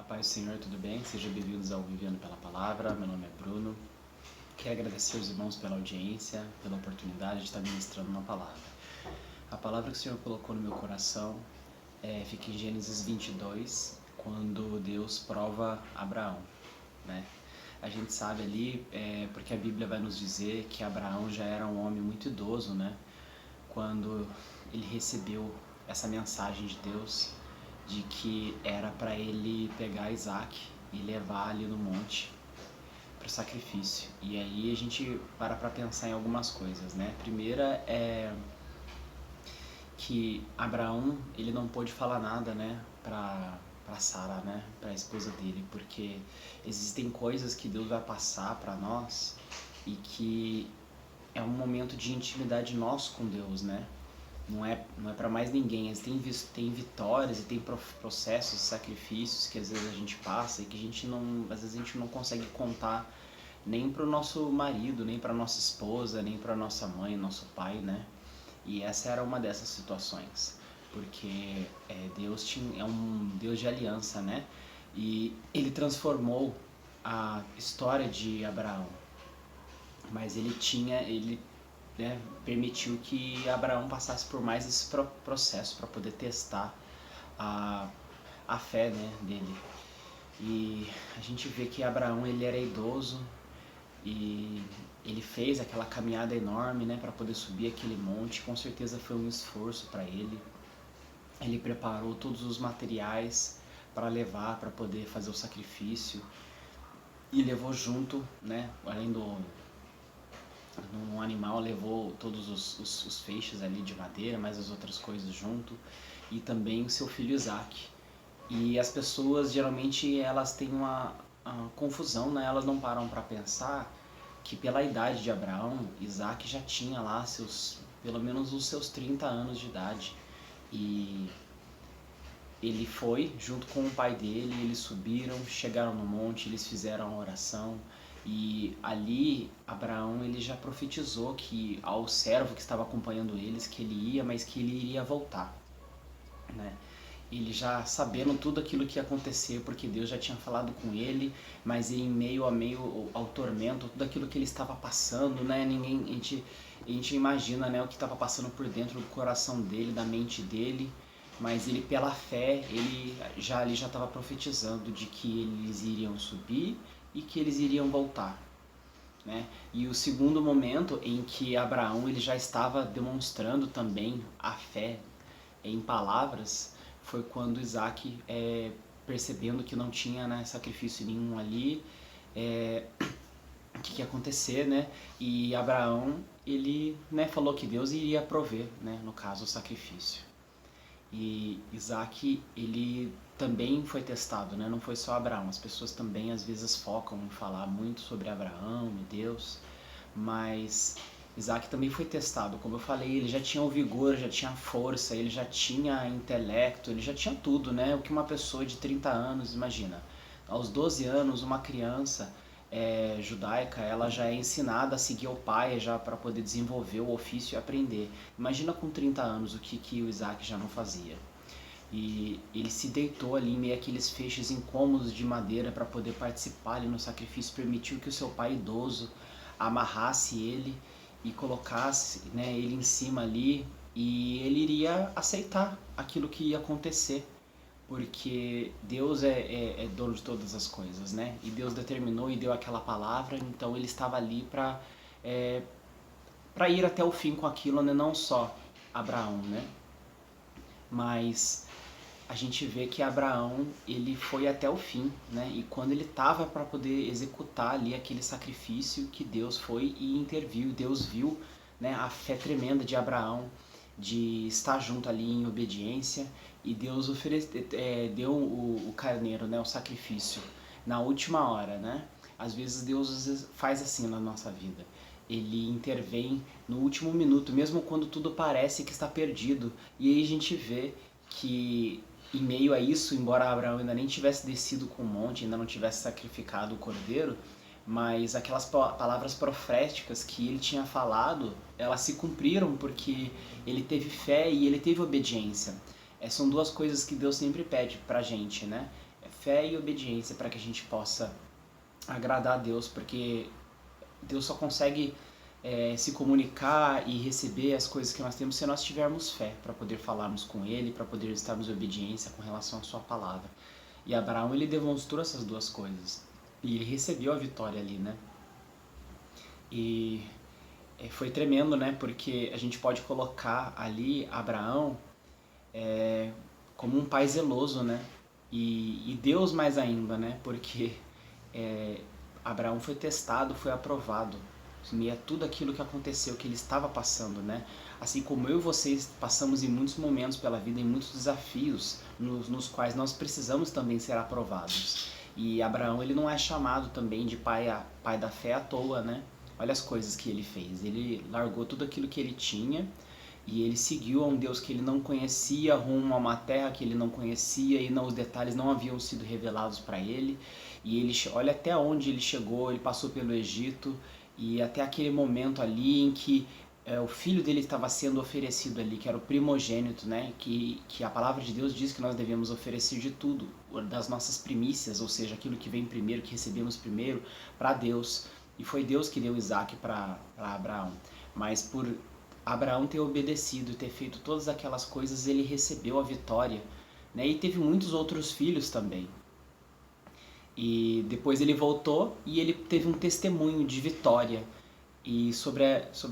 Paz do Senhor, tudo bem? Sejam bem-vindos ao Vivendo pela Palavra. Meu nome é Bruno. Quero agradecer aos irmãos pela audiência, pela oportunidade de estar ministrando uma palavra. A palavra que o Senhor colocou no meu coração fica em Gênesis 22, quando Deus prova Abraão, né? A gente sabe ali, porque a Bíblia vai nos dizer que Abraão já era um homem muito idoso, né? Quando ele recebeu essa mensagem de Deus, de que era para ele pegar Isaac e levar ali no monte para o sacrifício. E aí a gente para pensar em algumas coisas, né? Primeira é que Abraão, ele não pôde falar nada, né, para Sara, né, para a esposa dele, porque existem coisas que Deus vai passar para nós e que é um momento de intimidade nosso com Deus, né? Não é para mais ninguém. Tem vitórias e tem processos, sacrifícios que às vezes a gente passa e que às vezes a gente não consegue contar nem para o nosso marido, nem para nossa esposa, nem para nossa mãe, nosso pai, né? E essa era uma dessas situações, porque Deus é um Deus de aliança, né? E ele transformou a história de Abraão, mas ele né, permitiu que Abraão passasse por mais esse processo para poder testar a fé, né, dele. E a gente vê que Abraão, ele era idoso e ele fez aquela caminhada enorme, né, para poder subir aquele monte. Com certeza foi um esforço para ele. Ele preparou todos os materiais para levar, para poder fazer o sacrifício, e levou junto, né, além do no animal, levou todos os feixes ali de madeira, mais as outras coisas junto, e também o seu filho Isaac. E as pessoas geralmente elas têm uma confusão, né? Elas não param para pensar que pela idade de Abraão, Isaac já tinha lá pelo menos os seus 30 anos de idade. E ele foi junto com o pai dele, eles subiram, chegaram no monte, eles fizeram a oração. E ali Abraão, ele já profetizou que ao servo que estava acompanhando eles, que ele ia, mas que ele iria voltar, né? Ele já sabendo tudo aquilo que ia acontecer, porque Deus já tinha falado com ele, mas em meio ao tormento, tudo aquilo que ele estava passando, né? A gente imagina, né, o que estava passando por dentro do coração dele, da mente dele, mas ele pela fé, ele já estava profetizando de que eles iriam subir e que eles iriam voltar, né? E o segundo momento em que Abraão, ele já estava demonstrando também a fé em palavras foi quando Isaac, percebendo que não tinha, né, sacrifício nenhum ali, o que ia acontecer, né? E Abraão, ele, né, falou que Deus iria prover, né, no caso o sacrifício. E Isaac, ele também foi testado, né? Não foi só Abraão. As pessoas também às vezes focam em falar muito sobre Abraão e Deus, mas Isaac também foi testado. Como eu falei, ele já tinha o vigor, já tinha força, ele já tinha intelecto, ele já tinha tudo, né? O que uma pessoa de 30 anos, imagina. Aos 12 anos, uma criança judaica, ela já é ensinada a seguir o pai já para poder desenvolver o ofício e aprender. Imagina com 30 anos o que o Isaac já não fazia. E ele se deitou ali em meio àqueles feixes incômodos de madeira para poder participar ali no sacrifício, permitiu que o seu pai idoso amarrasse ele e colocasse, né, ele em cima ali, e ele iria aceitar aquilo que ia acontecer, porque Deus é dono de todas as coisas, né? E Deus determinou e deu aquela palavra, então ele estava ali para ir até o fim com aquilo, né? Não só Abraão, né? Mas a gente vê que Abraão, ele foi até o fim, né? E quando ele estava para poder executar ali aquele sacrifício, que Deus foi e interviu, Deus viu, né, a fé tremenda de Abraão, de estar junto ali em obediência, e Deus deu o carneiro, né, o sacrifício, na última hora, né? Às vezes Deus faz assim na nossa vida. Ele intervém no último minuto, mesmo quando tudo parece que está perdido. E aí a gente vê que em meio a isso, embora Abraão ainda nem tivesse descido com o monte, ainda não tivesse sacrificado o cordeiro, mas aquelas palavras proféticas que ele tinha falado, elas se cumpriram porque ele teve fé e ele teve obediência. São duas coisas que Deus sempre pede pra gente, né? fé e obediência para que a gente possa agradar a Deus, porque Deus só consegue se comunicar e receber as coisas que nós temos se nós tivermos fé, para poder falarmos com Ele, para poder estarmos em obediência com relação à sua palavra. E Abraão, ele demonstrou essas duas coisas, e ele recebeu a vitória ali, né? E foi tremendo, né? Porque a gente pode colocar ali Abraão como um pai zeloso, né? E Deus mais ainda, né? Porque Abraão foi testado, foi aprovado, em meio a tudo aquilo que aconteceu, que ele estava passando, né? Assim como eu e vocês passamos em muitos momentos pela vida, em muitos desafios, nos quais nós precisamos também ser aprovados. E Abraão, ele não é chamado também de pai da fé à toa, né? Olha as coisas que ele fez. Ele largou tudo aquilo que ele tinha e ele seguiu a um Deus que ele não conhecia, rumo a uma terra que ele não conhecia, e os detalhes não haviam sido revelados para ele. E ele, olha até onde ele chegou, ele passou pelo Egito, e até aquele momento ali em que o filho dele estava sendo oferecido ali, que era o primogênito, né? Que a palavra de Deus diz que nós devemos oferecer de tudo, das nossas primícias, ou seja, aquilo que vem primeiro, que recebemos primeiro, para Deus. E foi Deus que deu Isaac para Abraão. Mas por Abraão ter obedecido e ter feito todas aquelas coisas, ele recebeu a vitória, né? E teve muitos outros filhos também. E depois ele voltou e ele teve um testemunho de vitória e sobre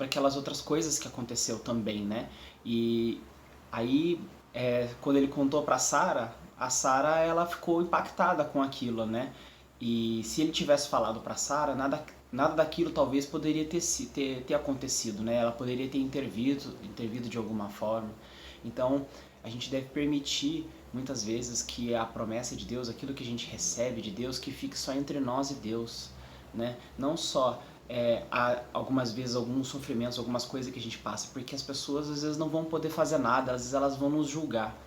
aquelas outras coisas que aconteceu também, né? E aí, quando ele contou para Sara, a Sara, ela ficou impactada com aquilo, né? E se ele tivesse falado para Sara, nada daquilo talvez poderia ter acontecido, né? Ela poderia ter intervido de alguma forma. Então, a gente deve permitir muitas vezes que a promessa de Deus, aquilo que a gente recebe de Deus, que fique só entre nós e Deus, né? Não só há algumas vezes alguns sofrimentos, algumas coisas que a gente passa, porque as pessoas às vezes não vão poder fazer nada, às vezes elas vão nos julgar,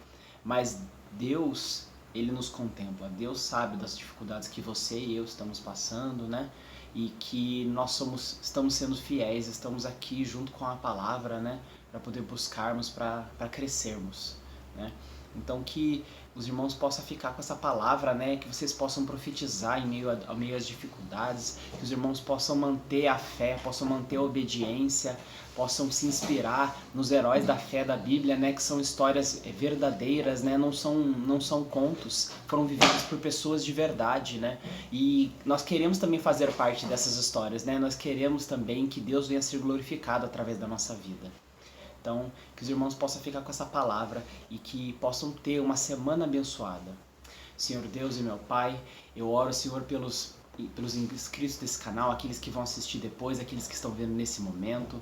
mas Deus, Ele nos contempla, Deus sabe das dificuldades que você e eu estamos passando, né? E que nós estamos sendo fiéis, estamos aqui junto com a palavra, né? Para poder buscarmos, para crescermos, né? Então que os irmãos possam ficar com essa palavra, né? Que vocês possam profetizar em meio às dificuldades, que os irmãos possam manter a fé, possam manter a obediência, possam se inspirar nos heróis da fé da Bíblia, né? Que são histórias verdadeiras, né? Não são contos, foram vividos por pessoas de verdade, né? E nós queremos também fazer parte dessas histórias, né? Nós queremos também que Deus venha a ser glorificado através da nossa vida. Então, que os irmãos possam ficar com essa palavra e que possam ter uma semana abençoada. Senhor Deus e meu Pai, eu oro, Senhor, pelos inscritos desse canal, aqueles que vão assistir depois, aqueles que estão vendo nesse momento,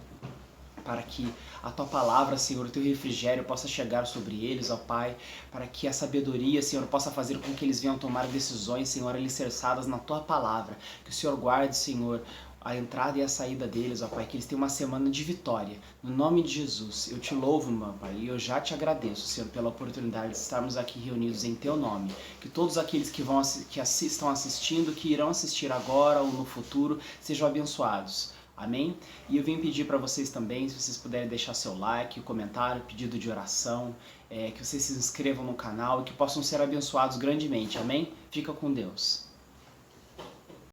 para que a Tua palavra, Senhor, o Teu refrigério possa chegar sobre eles, ó Pai, para que a sabedoria, Senhor, possa fazer com que eles venham tomar decisões, Senhor, alicerçadas na Tua palavra. Que o Senhor guarde, Senhor, a entrada e a saída deles, ó Pai, que eles tenham uma semana de vitória. No nome de Jesus, eu te louvo, meu Pai, e eu já te agradeço, Senhor, pela oportunidade de estarmos aqui reunidos em Teu nome. Que todos aqueles que estão assistindo, que irão assistir agora ou no futuro, sejam abençoados. Amém? E eu vim pedir para vocês também, se vocês puderem deixar seu like, comentário, pedido de oração, que vocês se inscrevam no canal e que possam ser abençoados grandemente. Amém? Fica com Deus.